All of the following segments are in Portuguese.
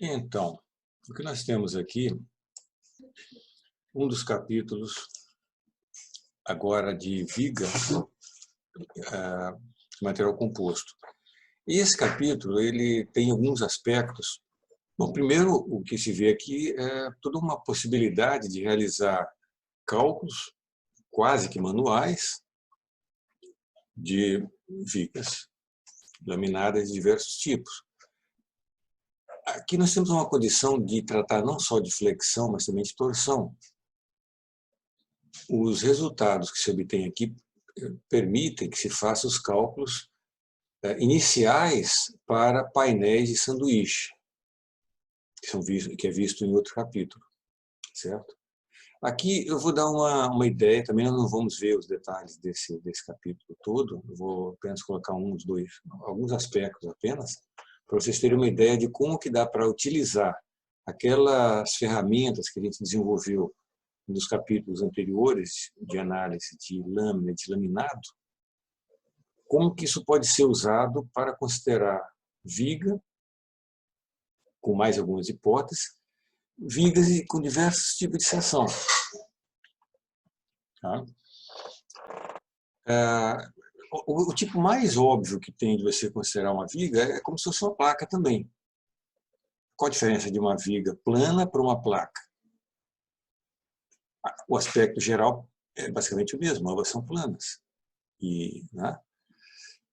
Então, o que nós temos aqui, um dos capítulos agora de viga, de material composto. E esse capítulo ele tem alguns aspectos. Bom, primeiro, o que se vê aqui é toda uma possibilidade de realizar cálculos quase que manuais de vigas laminadas de diversos tipos. Aqui nós temos uma condição de tratar não só de flexão, mas também de torção. Os resultados que se obtêm aqui permitem que se faça os cálculos iniciais para painéis de sanduíche, que é visto em outro capítulo, certo? Aqui eu vou dar uma ideia, também nós não vamos ver os detalhes desse capítulo todo, eu vou apenas colocar alguns aspectos apenas, para vocês terem uma ideia de como que dá para utilizar aquelas ferramentas que a gente desenvolveu nos capítulos anteriores de análise de lâmina, de laminado, como que isso pode ser usado para considerar viga, com mais algumas hipóteses, vigas com diversos tipos de seção. Tá? O tipo mais óbvio que tem de você considerar uma viga é como se fosse uma placa também. Qual a diferença de uma viga plana para uma placa? O aspecto geral é basicamente o mesmo, ambas são planas. E, né,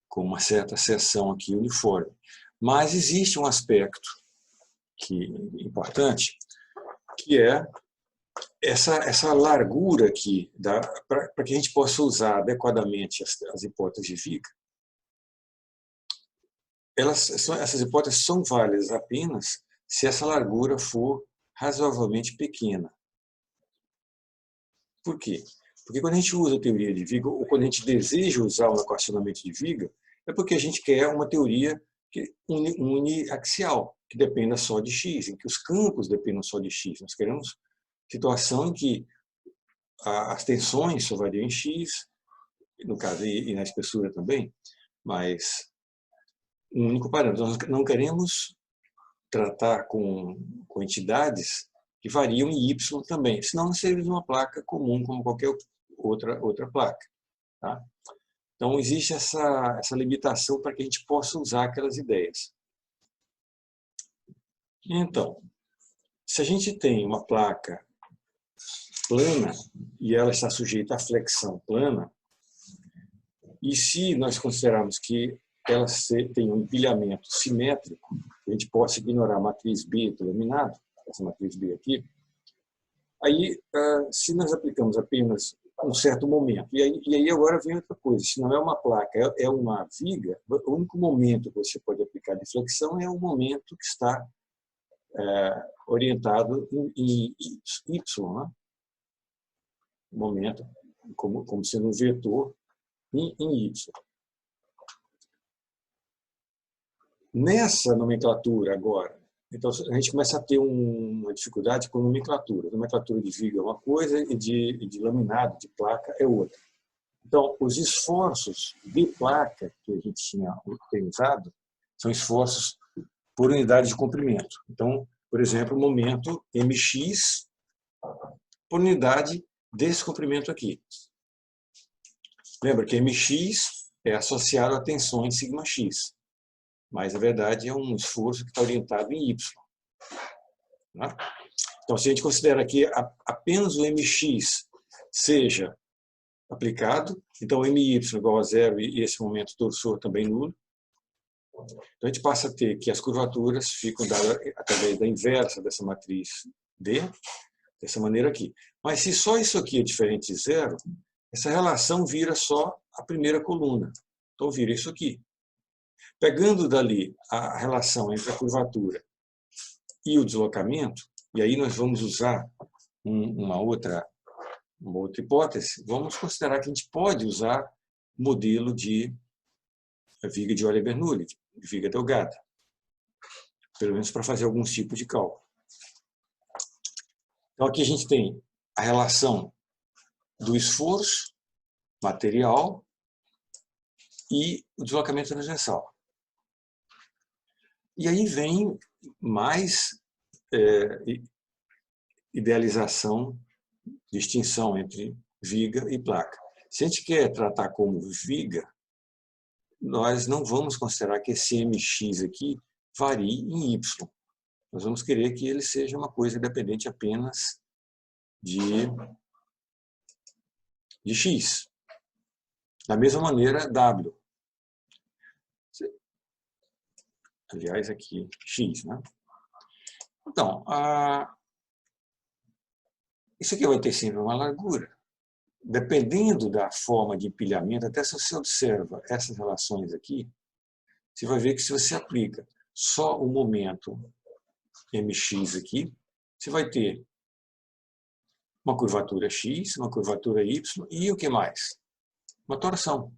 com uma certa seção aqui uniforme. Mas existe um aspecto importante, que é essa largura aqui, para que a gente possa usar adequadamente as hipóteses de viga. Essas hipóteses são válidas apenas se essa largura for razoavelmente pequena. Por quê? Porque quando a gente usa a teoria de viga, ou quando a gente deseja usar um equacionamento de viga, é porque a gente quer uma teoria uniaxial, que dependa só de x, em que os campos dependam só de x. Nós queremos situação em que as tensões só variam em x, no caso, e na espessura também, mas um único parâmetro. Nós não queremos tratar com entidades que variam em y também, senão não seria uma placa comum como qualquer outra placa. Tá? Então, existe essa limitação para que a gente possa usar aquelas ideias. Então, se a gente tem uma placa plana e ela está sujeita à flexão plana, e se nós considerarmos que ela tem um empilhamento simétrico, a gente possa ignorar a matriz B do laminado, essa matriz B aqui, aí, se nós aplicamos apenas um certo momento, e aí agora vem outra coisa, se não é uma placa, é uma viga, o único momento que você pode aplicar de flexão é o momento que está orientado em Y, né? O momento como sendo um vetor em Y. Nessa nomenclatura agora, então a gente começa a ter uma dificuldade com nomenclatura. Nomenclatura de viga é uma coisa e de laminado, de placa, é outra. Então, os esforços de placa que a gente tem usado são esforços por unidade de comprimento. Então, por exemplo, o momento mx por unidade desse comprimento aqui. Lembra que mx é associado a tensões σx, mas, na verdade, é um esforço que está orientado em y. Né? Então, se a gente considera que apenas o mx seja aplicado, então my igual a zero e esse momento torsor também nulo, então a gente passa a ter que as curvaturas ficam dadas através da inversa dessa matriz D, dessa maneira aqui. Mas se só isso aqui é diferente de zero, essa relação vira só a primeira coluna. Então vira isso aqui. Pegando dali a relação entre a curvatura e o deslocamento, e aí nós vamos usar uma outra hipótese, vamos considerar que a gente pode usar modelo de viga de Euler-Bernoulli, de viga delgada, pelo menos para fazer alguns tipos de cálculo. Então aqui a gente tem a relação do esforço material e o deslocamento transversal. E aí vem mais idealização, distinção entre viga e placa. Se a gente quer tratar como viga, nós não vamos considerar que esse mx aqui varie em y. Nós vamos querer que ele seja uma coisa dependente apenas de x. Da mesma maneira, w. Aliás, aqui, x, né? Então, isso aqui vai ter sempre uma largura. Dependendo da forma de empilhamento, até se você observa essas relações aqui, você vai ver que se você aplica só o momento mx aqui, você vai ter uma curvatura x, uma curvatura y e o que mais? Uma torção.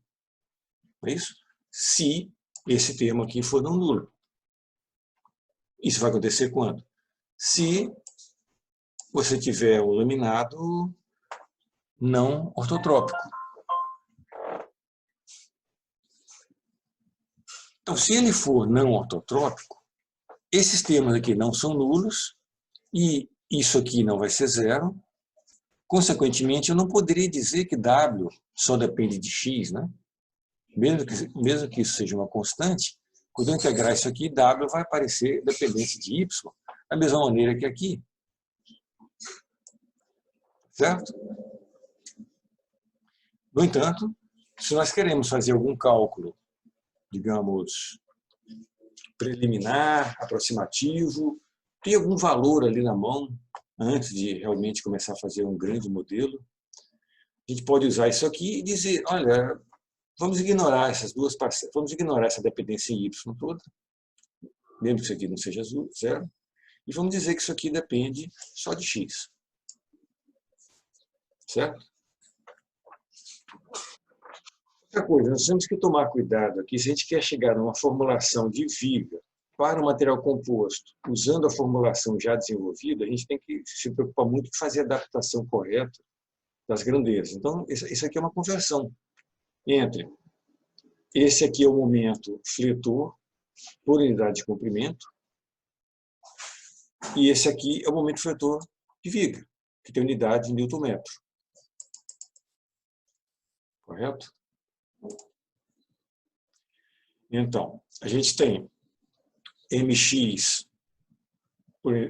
Não é isso? Se esse termo aqui for não nulo. Isso vai acontecer quando? Se você tiver um laminado não ortotrópico. Então, se ele for não ortotrópico, esses termos aqui não são nulos e isso aqui não vai ser zero. Consequentemente, eu não poderia dizer que W só depende de x, né? Mesmo que isso seja uma constante, quando eu integrar isso aqui, W vai aparecer dependente de y, da mesma maneira que aqui. Certo? No entanto, se nós queremos fazer algum cálculo, digamos, preliminar, aproximativo, tem algum valor ali na mão, antes de realmente começar a fazer um grande modelo, a gente pode usar isso aqui e dizer, olha, vamos ignorar essas duas parcelas, vamos ignorar essa dependência em y toda, mesmo que isso aqui não seja zero, e vamos dizer que isso aqui depende só de x. Certo? Outra coisa, nós temos que tomar cuidado aqui, se a gente quer chegar numa formulação de viga para o material composto, usando a formulação já desenvolvida, a gente tem que se preocupar muito em fazer a adaptação correta das grandezas. Então, isso aqui é uma conversão entre esse aqui é o momento fletor por unidade de comprimento e esse aqui é o momento fletor de viga, que tem unidade de newton-metro. Correto? Então, a gente tem mx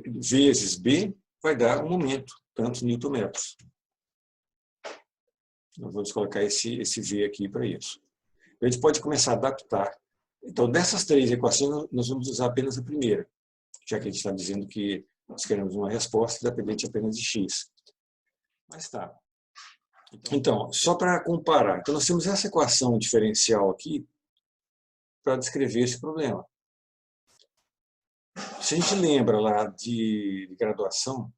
vezes b vai dar um momento, tantos newton-metros. Nós vamos colocar esse v aqui para isso. A gente pode começar a adaptar. Então, dessas três equações, nós vamos usar apenas a primeira, já que a gente está dizendo que nós queremos uma resposta dependente apenas de x. Mas tá. Então, só para comparar, então nós temos essa equação diferencial aqui para descrever esse problema. Se a gente lembra lá de graduação,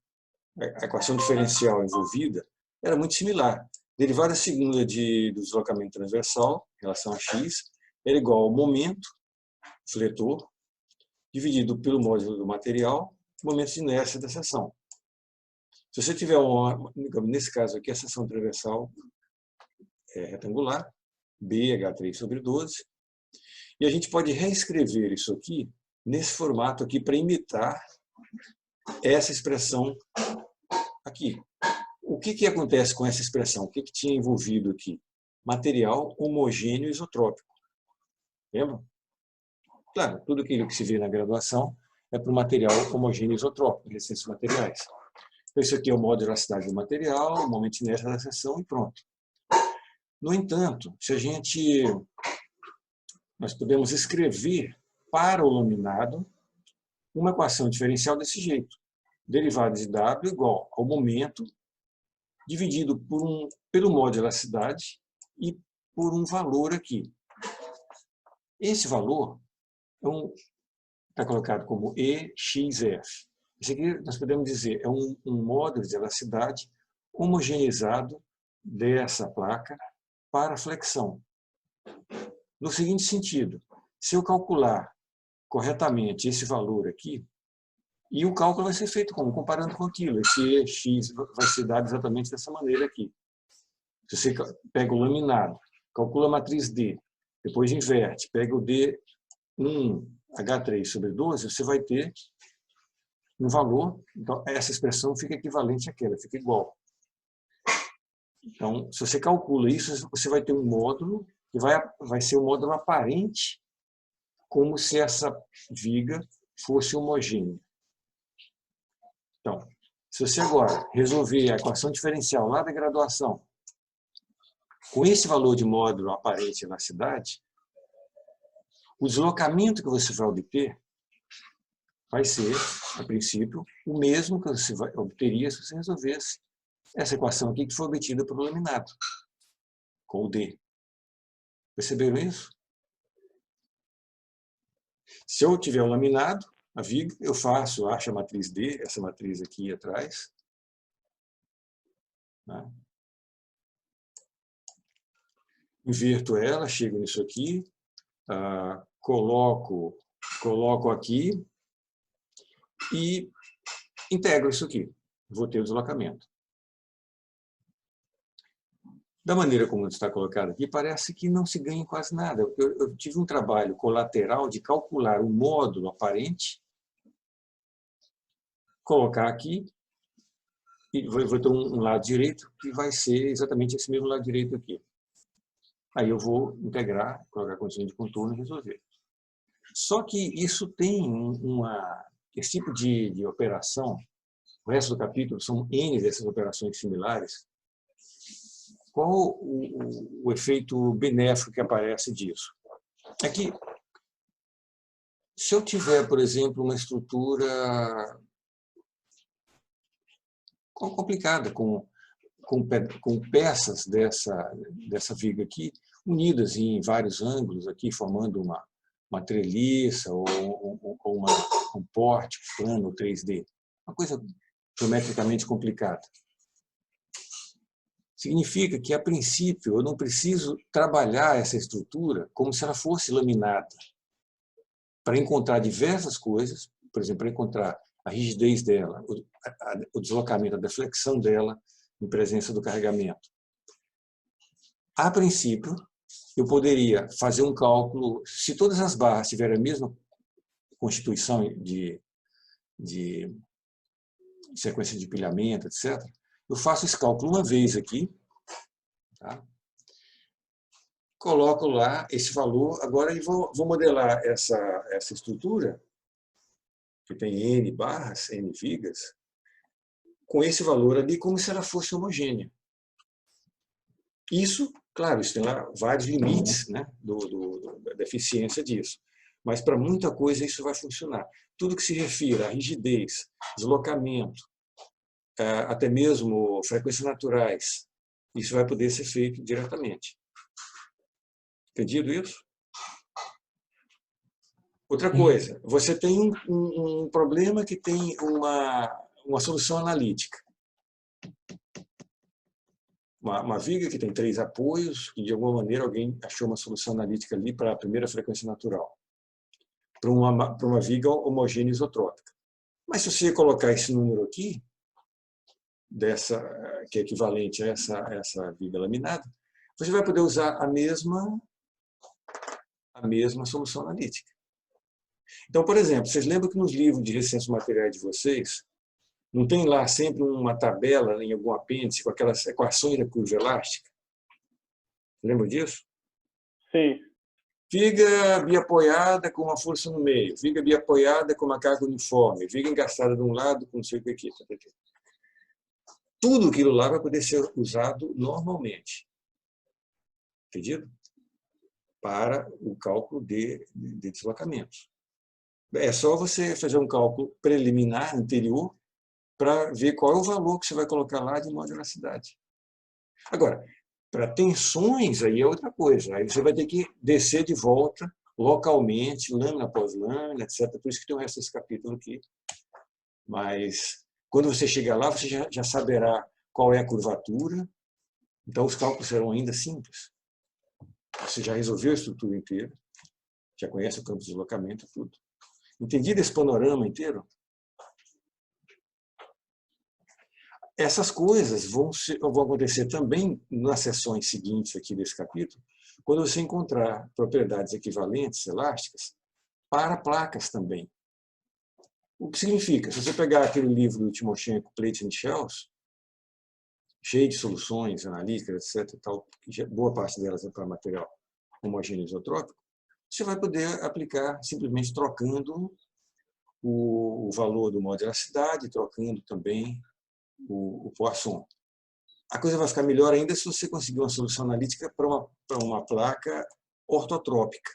a equação diferencial envolvida era muito similar. Derivada segunda do deslocamento transversal em relação a x era igual ao momento fletor dividido pelo módulo do material, momento de inércia da seção. Se você tiver nesse caso aqui, a seção transversal é retangular, BH3/12, e a gente pode reescrever isso aqui nesse formato aqui para imitar essa expressão aqui. O que acontece com essa expressão? O que tinha envolvido aqui? Material homogêneo isotrópico. Lembra? Claro, tudo aquilo que se vê na graduação é para o material homogêneo isotrópico, resistências materiais. Então, isso aqui é o modo de elasticidade do material, o momento de inércia da seção e pronto. No entanto, nós podemos escrever para o laminado uma equação diferencial desse jeito. Derivada de W igual ao momento dividido pelo modo de elasticidade e por um valor aqui. Esse valor está colocado como EXF. Isso aqui nós podemos dizer é um módulo de elasticidade homogeneizado dessa placa para flexão. No seguinte sentido, se eu calcular corretamente esse valor aqui, e o cálculo vai ser feito como? Comparando com aquilo. Esse EX vai ser dado exatamente dessa maneira aqui. Se você pega o laminado, calcula a matriz D, depois inverte, pega o D1, H3 sobre 12, você vai ter um valor, então essa expressão fica equivalente àquela, fica igual. Então, se você calcula isso, você vai ter um módulo que vai ser um módulo aparente, como se essa viga fosse homogênea. Então, se você agora resolver a equação diferencial lá da graduação, com esse valor de módulo aparente na cidade, o deslocamento que você vai obter vai ser, a princípio, o mesmo que você obteria se você resolvesse essa equação aqui que foi obtida pelo laminado, com o D. Perceberam isso? Se eu tiver um laminado, a viga, eu acho a matriz D, essa matriz aqui atrás. Né? Inverto ela, chego nisso aqui, coloco aqui e integro isso aqui. Vou ter o deslocamento. Da maneira como está colocado aqui, parece que não se ganha quase nada. Eu tive um trabalho colateral de calcular o módulo aparente, colocar aqui, e vou ter um lado direito, que vai ser exatamente esse mesmo lado direito aqui. Aí eu vou integrar, colocar condição de contorno e resolver. Só que isso tem esse tipo de operação, o resto do capítulo são N dessas operações similares. Qual o efeito benéfico que aparece disso? É que, se eu tiver, por exemplo, uma estrutura complicada, com peças dessa viga aqui, unidas em vários ângulos, aqui formando uma treliça ou um pórtico plano 3D, uma coisa geometricamente complicada. Significa que, a princípio, eu não preciso trabalhar essa estrutura como se ela fosse laminada, para encontrar diversas coisas, por exemplo, para encontrar a rigidez dela, o deslocamento, a deflexão dela em presença do carregamento. A princípio, eu poderia fazer um cálculo, se todas as barras tiverem a mesma constituição de sequência de pilhamento, etc., eu faço esse cálculo uma vez aqui, tá? Coloco lá esse valor, agora eu vou modelar essa estrutura, que tem N barras, N vigas, com esse valor ali como se ela fosse homogênea. Isso, claro, isso tem lá vários limites, né, da eficiência disso. Mas para muita coisa isso vai funcionar. Tudo que se refira à rigidez, deslocamento, até mesmo frequências naturais, isso vai poder ser feito diretamente. Entendido isso? Outra coisa, você tem um problema que tem uma solução analítica. Uma viga que tem 3 apoios, e de alguma maneira alguém achou uma solução analítica ali para a primeira frequência natural, para uma viga homogênea isotrópica. Mas se você colocar esse número aqui, que é equivalente a essa viga laminada, você vai poder usar a mesma solução analítica. Então, por exemplo, vocês lembram que nos livros de recência materiais de vocês, não tem lá sempre uma tabela em algum apêndice com aquelas equações da curva elástica? Lembra disso? Sim. Viga biapoiada com uma força no meio, viga biapoiada com uma carga uniforme, viga engastada de um lado com não sei o que aqui. Tudo aquilo lá vai poder ser usado normalmente. Entendido? Para o cálculo de deslocamentos. É só você fazer um cálculo preliminar, anterior, para ver qual é o valor que você vai colocar lá de modularidade. Agora, para tensões, aí é outra coisa. Aí você vai ter que descer de volta, localmente, lâmina após lâmina, etc. Por isso que tem o resto desse capítulo aqui. Mas, quando você chegar lá, você já saberá qual é a curvatura. Então, os cálculos serão ainda simples. Você já resolveu a estrutura inteira, já conhece o campo de deslocamento, tudo. Entendido esse panorama inteiro? Essas coisas vão acontecer também nas seções seguintes aqui desse capítulo, quando você encontrar propriedades equivalentes, elásticas, para placas também. O que significa, se você pegar aquele livro do Timoshenko, Plates and Shells, cheio de soluções analíticas, etc., tal, boa parte delas é para material homogêneo isotrópico, você vai poder aplicar simplesmente trocando o valor do modo de elasticidade, trocando também o Poisson. A coisa vai ficar melhor ainda se você conseguir uma solução analítica para uma placa ortotrópica.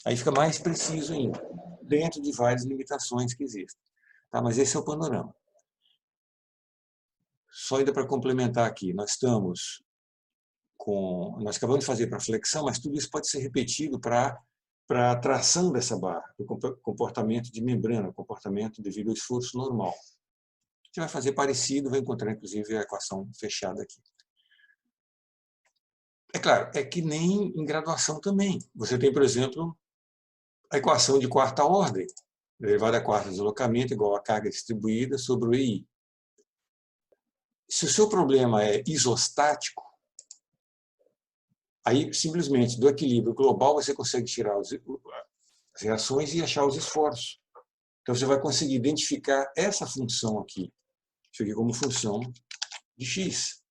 Aí fica mais preciso ainda, dentro de várias limitações que existem. Tá? Mas esse é o panorama. Só ainda para complementar aqui, nós acabamos de fazer para flexão, mas tudo isso pode ser repetido para a tração dessa barra, o comportamento de membrana, comportamento devido ao esforço normal. A gente vai fazer parecido, vai encontrar inclusive a equação fechada aqui. É claro, é que nem em graduação também. Você tem, por exemplo, a equação de quarta ordem, derivada a quarta deslocamento igual a carga distribuída sobre o EI. Se o seu problema é isostático, aí simplesmente do equilíbrio global você consegue tirar as reações e achar os esforços. Então você vai conseguir identificar essa função aqui, isso aqui como função de x,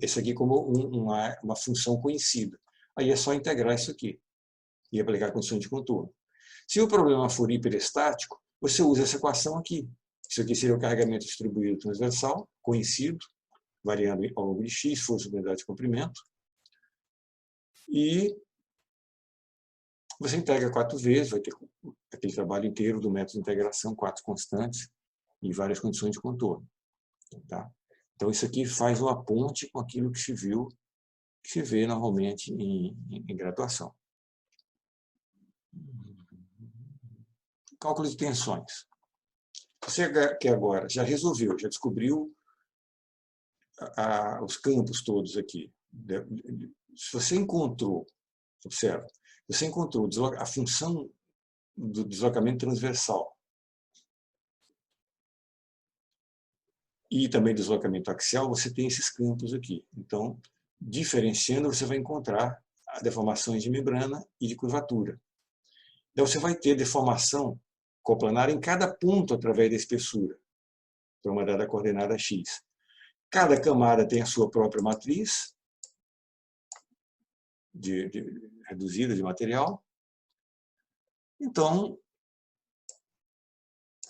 esse aqui como uma função conhecida. Aí é só integrar isso aqui e aplicar a condição de contorno. Se o problema for hiperestático, você usa essa equação aqui. Isso aqui seria o carregamento distribuído transversal, conhecido, variando ao longo de x, força, unidade de comprimento. E você integra 4 vezes, vai ter aquele trabalho inteiro do método de integração, 4 constantes e várias condições de contorno. Tá? Então isso aqui faz uma ponte com aquilo que se viu, que se vê normalmente em graduação. Cálculo de tensões. Você que agora já resolveu, já descobriu os campos todos aqui. Se você encontrou, observa, você encontrou a função do deslocamento transversal e também deslocamento axial, você tem esses campos aqui. Então, diferenciando, você vai encontrar deformações de membrana e de curvatura. Então, você vai ter deformação coplanar em cada ponto através da espessura, para uma dada coordenada x. Cada camada tem a sua própria matriz reduzida de material. Então,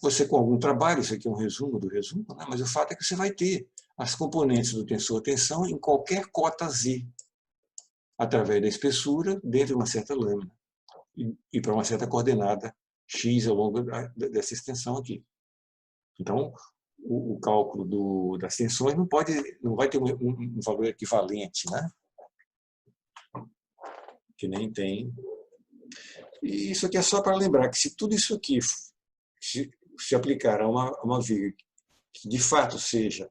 você com algum trabalho, isso aqui é um resumo do resumo, né? Mas o fato é que você vai ter as componentes do tensor-tensão em qualquer cota Z, através da espessura, dentro de uma certa lâmina, e para uma certa coordenada x ao longo dessa extensão aqui. Então, o cálculo das tensões não vai ter um valor equivalente, né? Que nem tem. E isso aqui é só para lembrar que se tudo isso aqui se aplicar a uma viga que de fato seja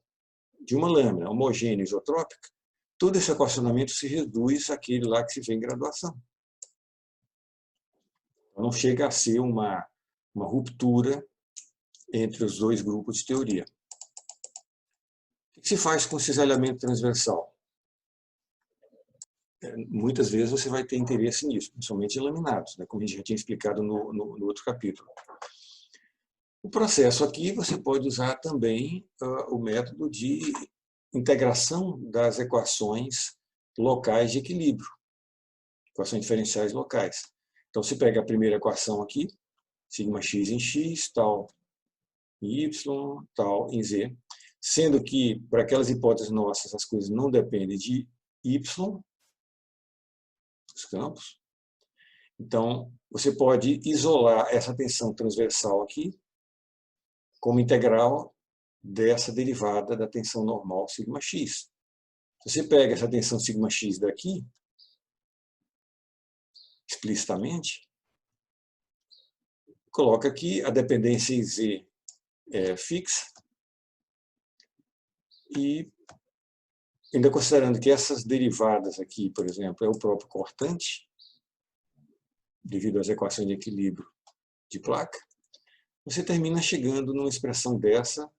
de uma lâmina homogênea isotrópica, todo esse equacionamento se reduz àquele lá que se vê em graduação. Não chega a ser uma ruptura entre os dois grupos de teoria. O que se faz com cisalhamento transversal? Muitas vezes você vai ter interesse nisso, principalmente em laminados, né, como a gente já tinha explicado no outro capítulo. O processo aqui você pode usar também o método de integração das equações locais de equilíbrio, equações diferenciais locais. Então, você pega a primeira equação aqui, sigma x em x, tal em y, tal em z, sendo que, para aquelas hipóteses nossas, as coisas não dependem de y, os campos. Então, você pode isolar essa tensão transversal aqui como integral dessa derivada da tensão normal sigma x. Se você pega essa tensão sigma x daqui, explicitamente, coloca aqui a dependência em z é fixa, e ainda considerando que essas derivadas aqui, por exemplo, é o próprio cortante, devido às equações de equilíbrio de placa, você termina chegando numa expressão dessa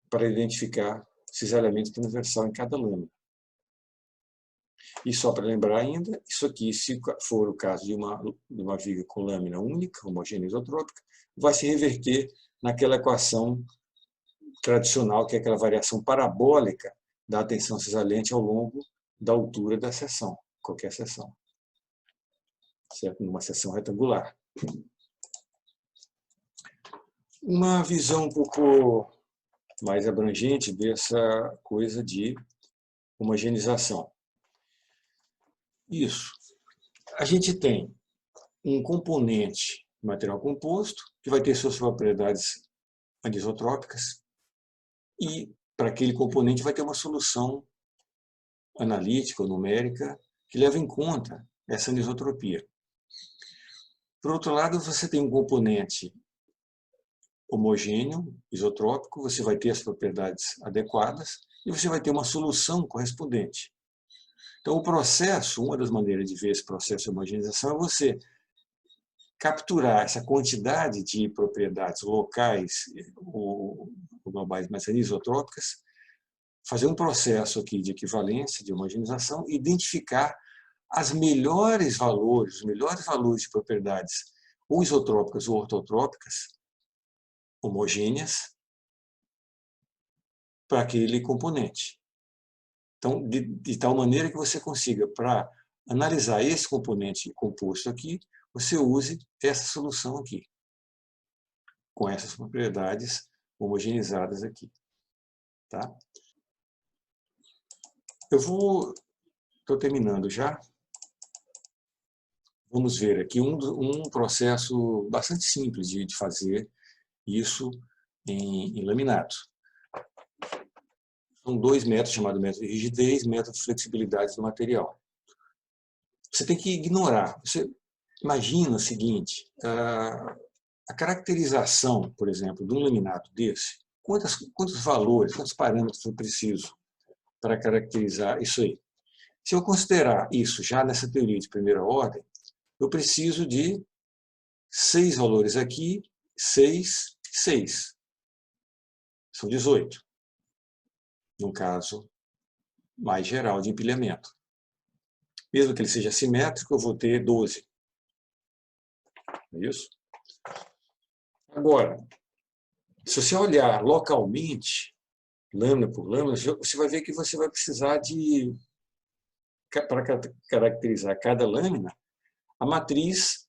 para identificar cisalhamento transversal em cada lâmina. E só para lembrar ainda, isso aqui, se for o caso de uma viga com lâmina única, homogênea isotrópica, vai se reverter naquela equação tradicional, que é aquela variação parabólica da tensão cisalente ao longo da altura da seção, qualquer seção, certo? Numa seção retangular. Uma visão um pouco mais abrangente dessa coisa de homogeneização. Isso. A gente tem um componente material composto, que vai ter suas propriedades anisotrópicas, e para aquele componente vai ter uma solução analítica ou numérica que leva em conta essa anisotropia. Por outro lado, você tem um componente homogêneo, isotrópico, você vai ter as propriedades adequadas e você vai ter uma solução correspondente. Então, o processo, uma das maneiras de ver esse processo de homogeneização é você capturar essa quantidade de propriedades locais ou globais, mas anisotrópicas, fazer um processo aqui de equivalência, de homogeneização, e identificar os melhores valores de propriedades ou isotrópicas ou ortotrópicas, homogêneas, para aquele componente. Então, de tal maneira que você consiga, para analisar esse componente composto aqui, você use essa solução aqui, com essas propriedades homogeneizadas aqui. Tá? Estou terminando já. Vamos ver aqui um processo bastante simples de fazer isso em laminado. São dois métodos chamados método de rigidez e método de flexibilidade do material. Você tem que ignorar. Você imagina o seguinte, a caracterização, por exemplo, de um laminado desse, quantos valores, quantos parâmetros eu preciso para caracterizar isso aí? Se eu considerar isso já nessa teoria de primeira ordem, eu preciso de 6 valores aqui, 6, 6. São 18. Num caso mais geral de empilhamento. Mesmo que ele seja simétrico, eu vou ter 12. É isso? Agora, se você olhar localmente, lâmina por lâmina, você vai ver que você vai precisar para caracterizar cada lâmina, a matriz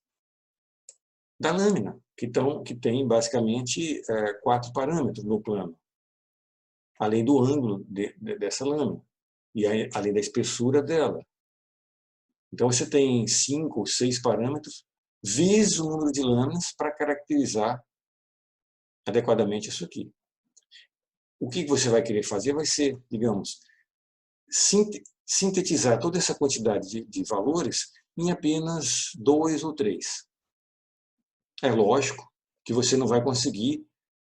da lâmina, que tem basicamente 4 parâmetros no plano, além do ângulo dessa lâmina, e além da espessura dela. Então você tem 5 ou 6 parâmetros, vezes o número de lâminas para caracterizar adequadamente isso aqui. O que você vai querer fazer vai ser, digamos, sintetizar toda essa quantidade de valores em apenas 2 ou 3. É lógico que você não vai conseguir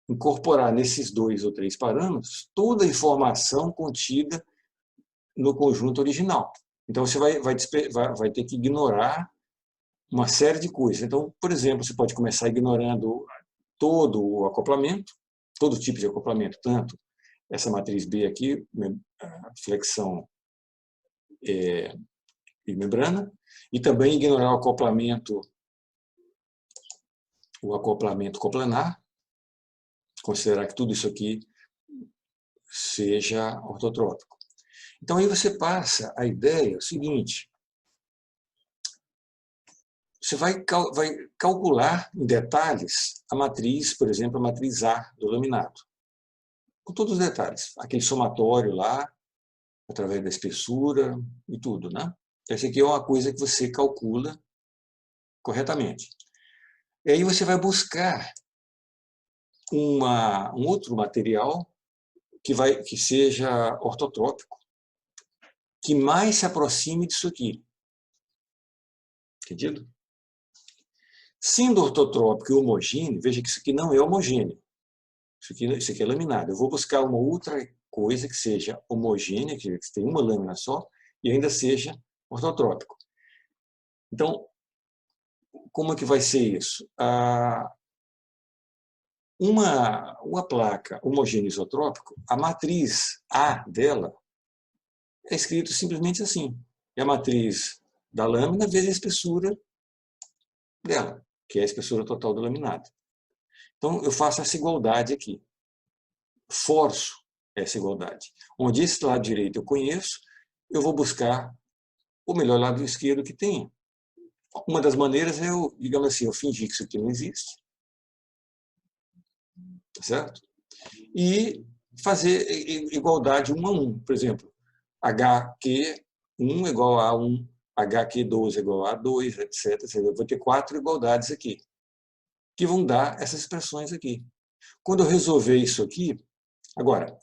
incorporar nesses 2 ou 3 parâmetros toda a informação contida no conjunto original. Então, você vai ter que ignorar uma série de coisas. Então, por exemplo, você pode começar ignorando todo o acoplamento, todo tipo de acoplamento, tanto essa matriz B aqui, flexão e membrana, e também ignorar o acoplamento coplanar, considerar que tudo isso aqui seja ortotrópico. Então, aí você passa a ideia seguinte: você vai calcular em detalhes a matriz, por exemplo, a matriz A do laminado, com todos os detalhes, aquele somatório lá, através da espessura e tudo, né? Essa aqui é uma coisa que você calcula corretamente. E aí você vai buscar um outro material que seja ortotrópico, que mais se aproxime disso aqui. Entendido? Sendo ortotrópico e homogêneo, veja que isso aqui não é homogêneo. Isso aqui é laminado. Eu vou buscar uma outra coisa que seja homogênea, que tenha uma lâmina só, e ainda seja ortotrópico. Então, como é que vai ser isso? Uma placa homogênea isotrópico, a matriz A dela é escrito simplesmente assim. E a matriz da lâmina vezes a espessura dela, que é a espessura total do laminado. Então, eu faço essa igualdade aqui. Forço essa igualdade. Onde esse lado direito eu conheço, eu vou buscar o melhor lado esquerdo que tenha. Uma das maneiras é eu, digamos assim, eu fingir que isso aqui não existe, certo? E fazer igualdade 1 a 1. Por exemplo, HQ1 igual a 1, HQ2 igual a 2, etc. Eu vou ter 4 igualdades aqui, que vão dar essas expressões aqui. Quando eu resolver isso aqui, agora,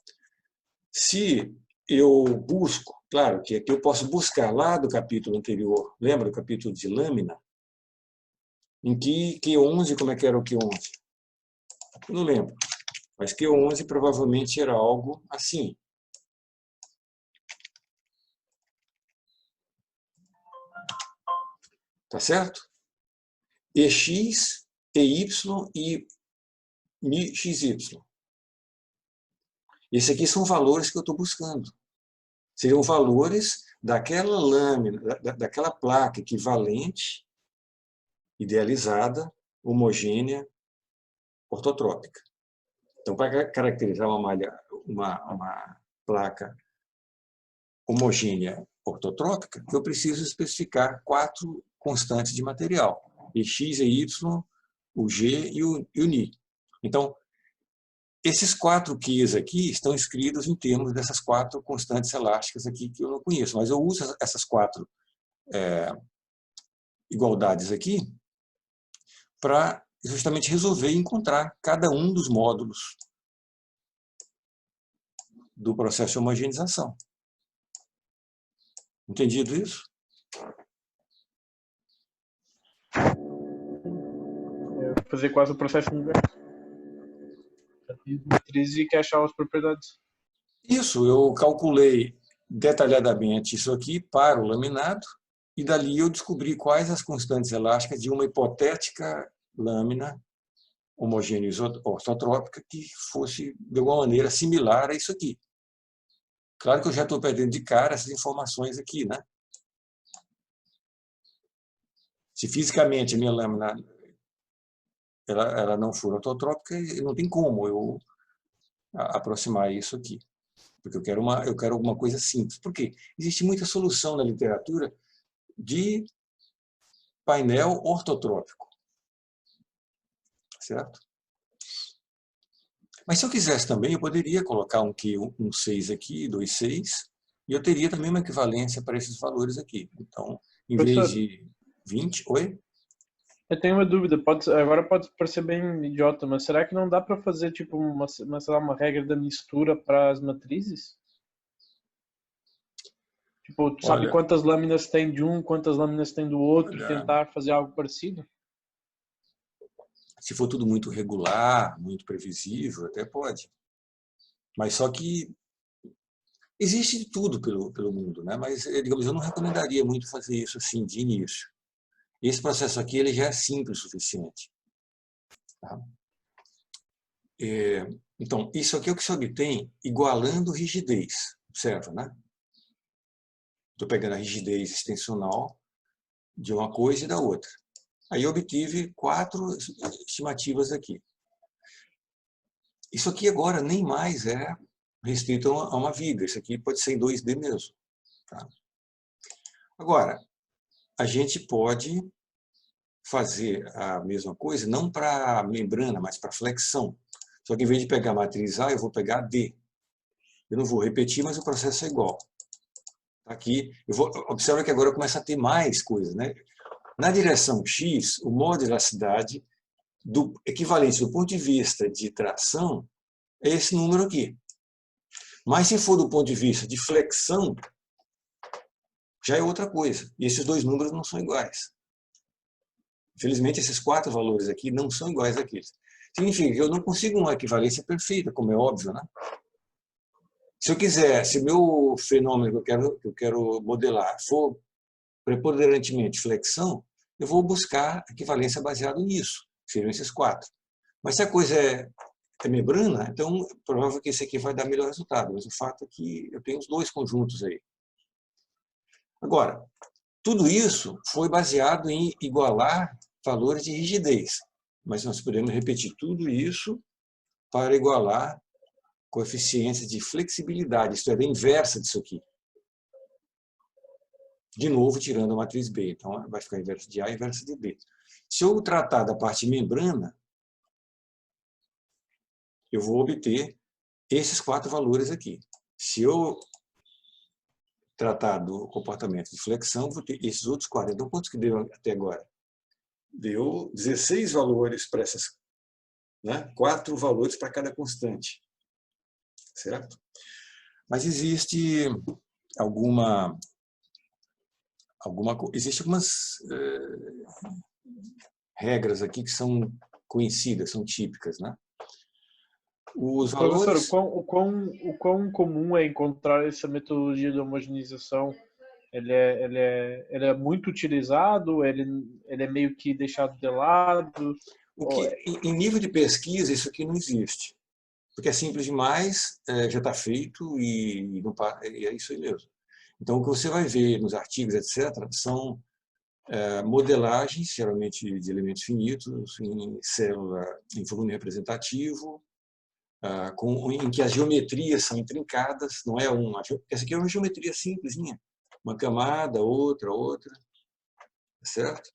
se eu busco, claro que aqui eu posso buscar lá do capítulo anterior, lembra do capítulo de lâmina? Em que Q11, como é que era o Q11? Eu não lembro, mas Q11 provavelmente era algo assim. Tá certo? EX, EY e XY. Esses aqui são valores que eu estou buscando. Seriam valores daquela lâmina, daquela placa equivalente, idealizada, homogênea, ortotrópica. Então, para caracterizar uma placa homogênea ortotrópica, eu preciso especificar 4 constantes de material: X, Y, o G e o Ni. Então, esses 4 Qs aqui estão escritos em termos dessas 4 constantes elásticas aqui que eu não conheço, mas eu uso essas 4 igualdades aqui para justamente resolver e encontrar cada um dos módulos do processo de homogeneização. Entendido isso? Fazer quase o processo inverso. Matriz e que achar as propriedades. Isso, eu calculei detalhadamente isso aqui para o laminado e dali eu descobri quais as constantes elásticas de uma hipotética lâmina homogênea ortotrópica que fosse, de alguma maneira, similar a isso aqui. Claro que eu já estou perdendo de cara essas informações aqui, né? Se fisicamente a minha lâmina ela não for ortotrópica, não tem como eu aproximar isso aqui. Porque eu quero alguma coisa simples. Por quê? Existe muita solução na literatura de painel ortotrópico. Certo? Mas se eu quisesse também, eu poderia colocar um 6 aqui, 2, 6, e eu teria também uma equivalência para esses valores aqui. Então, em vez de 20... Oi? Eu tenho uma dúvida, agora pode parecer bem idiota, mas será que não dá para fazer tipo sei lá, uma regra da mistura para as matrizes? Tipo, tu sabe quantas lâminas tem de um, quantas lâminas tem do outro, tentar fazer algo parecido? Se for tudo muito regular, muito previsível, até pode. Mas só que existe de tudo pelo mundo, né? Mas, digamos, eu não recomendaria muito fazer isso assim de início. Esse processo aqui ele já é simples o suficiente. Tá? Então, isso aqui é o que se obtém igualando rigidez. Observa, né? Estou pegando a rigidez extensional de uma coisa e da outra. Aí eu obtive 4 estimativas aqui. Isso aqui agora nem mais é restrito a uma viga. Isso aqui pode ser em 2D mesmo. Tá? Agora, a gente pode fazer a mesma coisa, não para membrana, mas para flexão. Só que em vez de pegar a matriz A, eu vou pegar a D. Eu não vou repetir, mas o processo é igual. Aqui, observa que agora começa a ter mais coisas, né? Na direção X, o modo de elasticidade do equivalente do ponto de vista de tração é esse número aqui. Mas se for do ponto de vista de flexão, já é outra coisa. E esses 2 números não são iguais. Infelizmente, esses 4 valores aqui não são iguais àqueles. Significa que eu não consigo uma equivalência perfeita, como é óbvio, né? Se eu quiser, se o meu fenômeno que eu quero modelar for preponderantemente flexão, eu vou buscar equivalência baseada nisso, que seriam esses 4. Mas se a coisa é membrana, então é provável que esse aqui vai dar melhor resultado. Mas o fato é que eu tenho os 2 conjuntos aí. Agora, tudo isso foi baseado em igualar valores de rigidez, mas nós podemos repetir tudo isso para igualar coeficiência de flexibilidade, isto é, a inversa disso aqui. De novo, tirando a matriz B. Então, vai ficar inverso de A e inverso de B. Se eu tratar da parte membrana, eu vou obter esses 4 valores aqui. Se eu tratar do comportamento de flexão, vou ter esses outros 4. Então, quantos que deu até agora? Deu 16 valores para essas, né? 4 valores para cada constante. Certo? Mas existe existe algumas regras aqui que são conhecidas, são típicas, né? Os Professor, valores... o quão comum é encontrar essa metodologia de homogeneização? Ele é muito utilizado? Ele é meio que deixado de lado? Em nível de pesquisa, isso aqui não existe. Porque é simples demais, já está feito e é isso aí mesmo. Então, o que você vai ver nos artigos, etc., são modelagens, geralmente de elementos finitos, em célula, em volume representativo, em que as geometrias são intrincadas, não é uma... Essa aqui é uma geometria simplesinha, uma camada, outra, certo?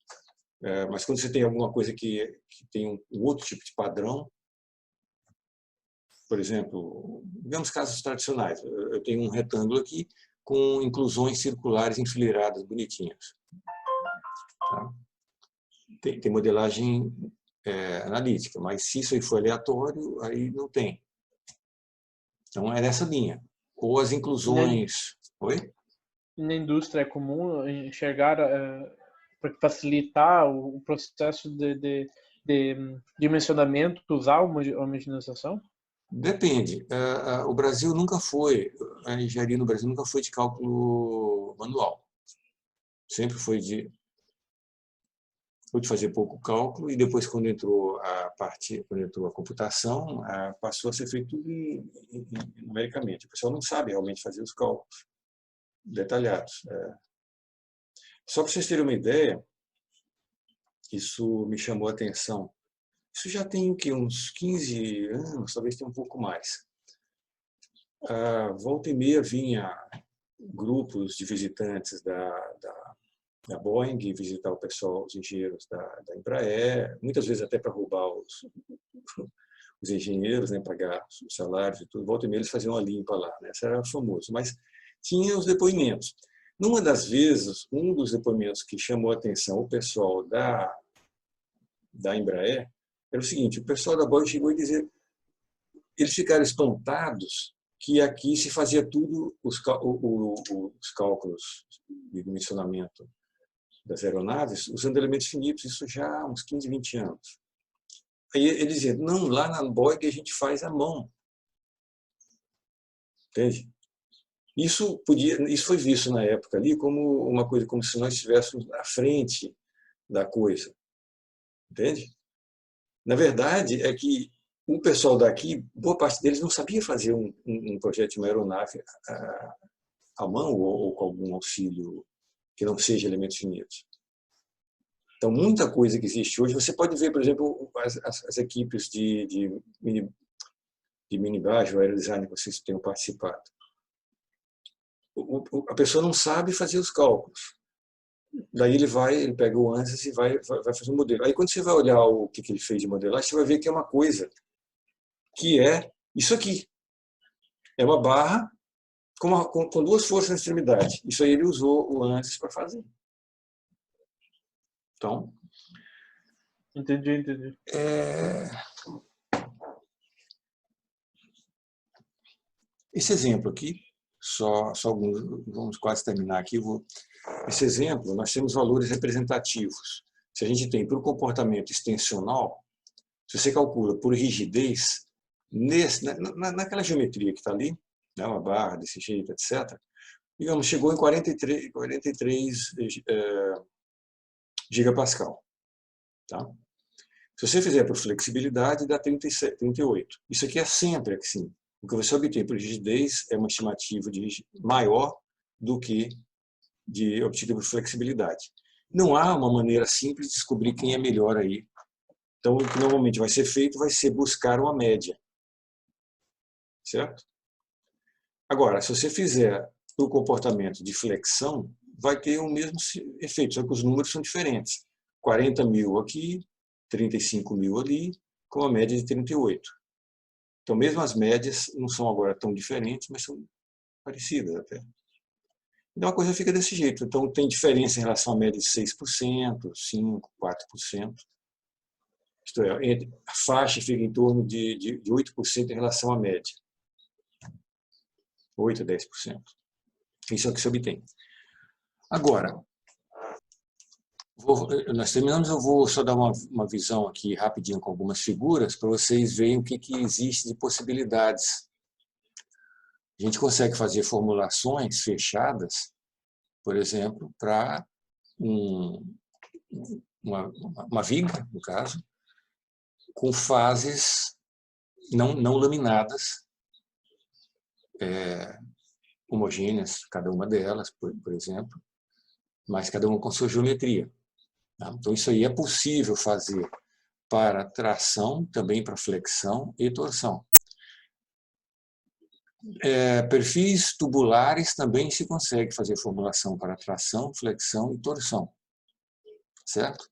Mas quando você tem alguma coisa que tem um outro tipo de padrão, por exemplo, digamos casos tradicionais, eu tenho um retângulo aqui com inclusões circulares enfileiradas, bonitinhas. Tá? Tem modelagem analítica, mas se isso aí for aleatório, aí não tem. Então é nessa linha. Ou as inclusões... Oi? Na indústria é comum enxergar, para facilitar o processo de dimensionamento, usar uma homogeneização? Depende. O Brasil nunca foi, a engenharia no Brasil nunca foi de cálculo manual. Sempre foi de fazer pouco cálculo e depois, quando entrou a computação, passou a ser feito tudo numericamente. O pessoal não sabe realmente fazer os cálculos detalhados. Só para vocês terem uma ideia, isso me chamou a atenção. Isso já tem o quê? Uns 15 anos, talvez tenha um pouco mais. Volta e meia vinha grupos de visitantes da Boeing visitar o pessoal, os engenheiros da Embraer, muitas vezes até para roubar os engenheiros, né, pagar os salários e tudo. Volta e meia eles faziam uma limpa lá, né? Isso era famoso. Mas tinha os depoimentos. Numa das vezes, um dos depoimentos que chamou a atenção o pessoal da Embraer era o seguinte: o pessoal da Boeing chegou a dizer, eles ficaram espantados que aqui se fazia tudo, os cálculos de dimensionamento das aeronaves, usando elementos finitos, isso já há uns 15, 20 anos. Aí eles diziam, não, lá na Boeing a gente faz à mão. Entende? Isso foi visto na época ali como uma coisa, como se nós estivéssemos à frente da coisa. Entende? Na verdade, é que o pessoal daqui, boa parte deles não sabia fazer um projeto de uma aeronave à mão ou com algum auxílio que não seja elementos finitos. Então, muita coisa que existe hoje, você pode ver, por exemplo, as equipes de minibagem ou aerodesign que vocês tenham participado. A pessoa não sabe fazer os cálculos. Daí ele pega o ANSYS e vai fazer um modelo. Aí quando você vai olhar o que ele fez de modelagem, você vai ver que é uma coisa que é isso aqui. É uma barra com 2 forças na extremidade. Isso aí ele usou o ANSYS para fazer. Então... Entendi. Esse exemplo aqui, só alguns, vamos quase terminar aqui. Esse exemplo, nós temos valores representativos. Se a gente tem para o comportamento extensional, se você calcula por rigidez, naquela geometria que está ali, né, uma barra desse jeito, etc., digamos, chegou em 43 gigapascal. Tá? Se você fizer por flexibilidade, dá 38. Isso aqui é sempre assim. O que você obtém por rigidez é uma estimativa maior do que obtido por flexibilidade. Não há uma maneira simples de descobrir quem é melhor aí. Então, o que normalmente vai ser feito vai ser buscar uma média. Certo? Agora, se você fizer o comportamento de flexão, vai ter o mesmo efeito, só que os números são diferentes. 40 mil aqui, 35 mil ali, com uma média de 38. Então, mesmo as médias não são agora tão diferentes, mas são parecidas até. Então, a coisa fica desse jeito. Então, tem diferença em relação à média de 6%, 5%, 4%. Isto é, a faixa fica em torno de 8% em relação à média. 8% a 10%. Isso é o que se obtém. Agora, nós terminamos, eu vou só dar uma visão aqui rapidinho com algumas figuras para vocês verem o que existe de possibilidades. A gente consegue fazer formulações fechadas, por exemplo, para uma viga, no caso, com fases não laminadas, homogêneas, cada uma delas, por exemplo, mas cada uma com sua geometria. Tá? Então, isso aí é possível fazer para tração, também para flexão e torção. Perfis tubulares também se consegue fazer formulação para tração, flexão e torção. Certo?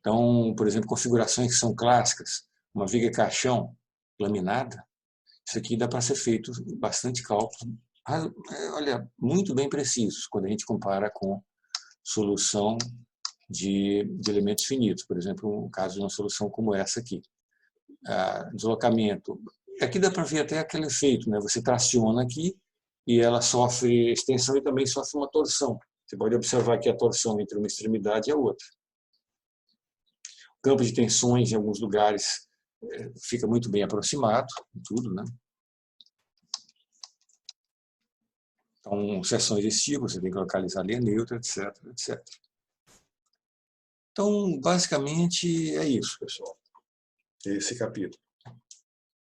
Então, por exemplo, configurações que são clássicas, uma viga caixão laminada, isso aqui dá para ser feito bastante cálculo, olha, muito bem precisos, quando a gente compara com solução de elementos finitos, por exemplo, um caso de uma solução como essa aqui. Deslocamento. Aqui dá para ver até aquele efeito, né? Você traciona aqui e ela sofre extensão e também sofre uma torção. Você pode observar aqui a torção entre uma extremidade e a outra. O campo de tensões em alguns lugares fica muito bem aproximado, tudo, né? Então, seções desse tipo, você tem que localizar a linha neutra, etc, etc. Então, basicamente, é isso, pessoal. Esse capítulo.